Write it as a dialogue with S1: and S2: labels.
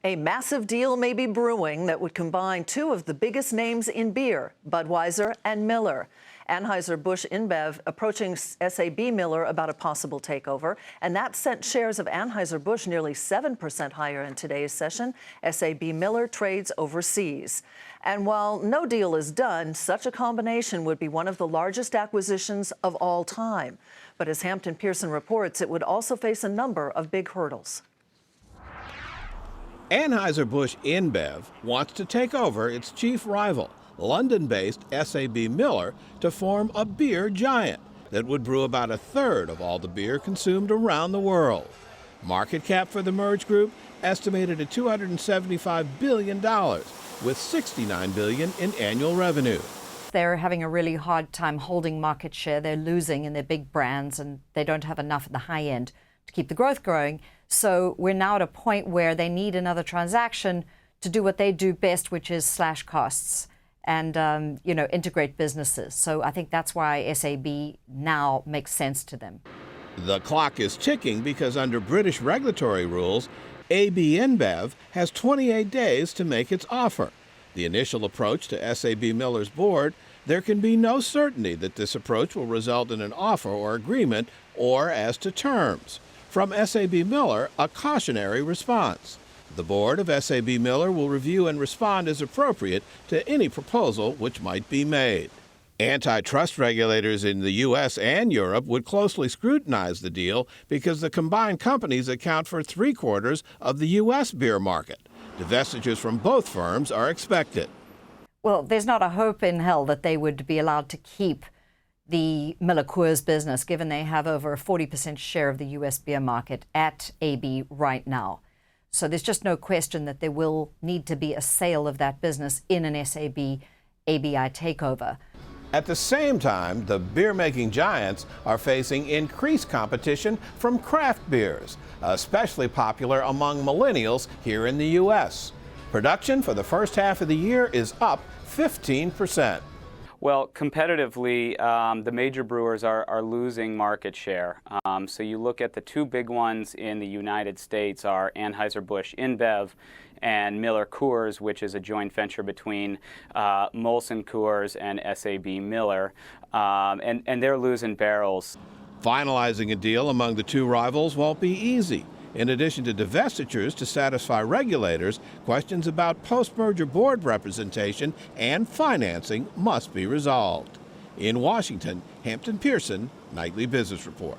S1: A massive deal may be brewing that would combine two of the biggest names in beer, Budweiser and Miller. Anheuser-Busch InBev approaching SAB Miller about a possible takeover, and that sent shares of Anheuser-Busch nearly 7% higher in today's session. SAB Miller trades overseas. And while no deal is done, such a combination would be one of the largest acquisitions of all time. But as Hampton Pearson reports, it would also face a number of big hurdles.
S2: Anheuser-Busch InBev wants to take over its chief rival, London-based SAB Miller, to form a beer giant that would brew about a third of all the beer consumed around the world. Market cap for the merged group estimated at $275 billion, with $69 billion in annual revenue.
S3: They're having a really hard time holding market share. They're losing in their big brands, and they don't have enough at the high end to keep the growth growing. So we're now at a point where they need another transaction to do what they do best, which is slash costs and integrate businesses. So I think that's why SAB now makes sense to them.
S2: The clock is ticking because under British regulatory rules, AB InBev has 28 days to make its offer. The initial approach to SAB Miller's board, there can be no certainty that this approach will result in an offer or agreement or as to terms. From SAB Miller, a cautionary response. The board of SAB Miller will review and respond as appropriate to any proposal which might be made. Antitrust regulators in the U.S. and Europe would closely scrutinize the deal because the combined companies account for 3/4 of the U.S. beer market. Divestitures from both firms are expected.
S3: Well, there's not a hope in hell that they would be allowed to keep the Miller Coors business, given they have over a 40% share of the U.S. beer market at AB right now. So there's just no question that there will need to be a sale of that business in an SAB ABI takeover.
S2: At the same time, the beer-making giants are facing increased competition from craft beers, especially popular among millennials here in the U.S. Production for the first half of the year is up 15%.
S4: Well, competitively, the major brewers are losing market share. So you look at the two big ones in the United States are Anheuser-Busch InBev and Miller Coors, which is a joint venture between Molson Coors and SAB Miller, and they're losing barrels.
S2: Finalizing a deal among the two rivals won't be easy. In addition to divestitures to satisfy regulators, questions about post-merger board representation and financing must be resolved. In Washington, Hampton Pearson, Nightly Business Report.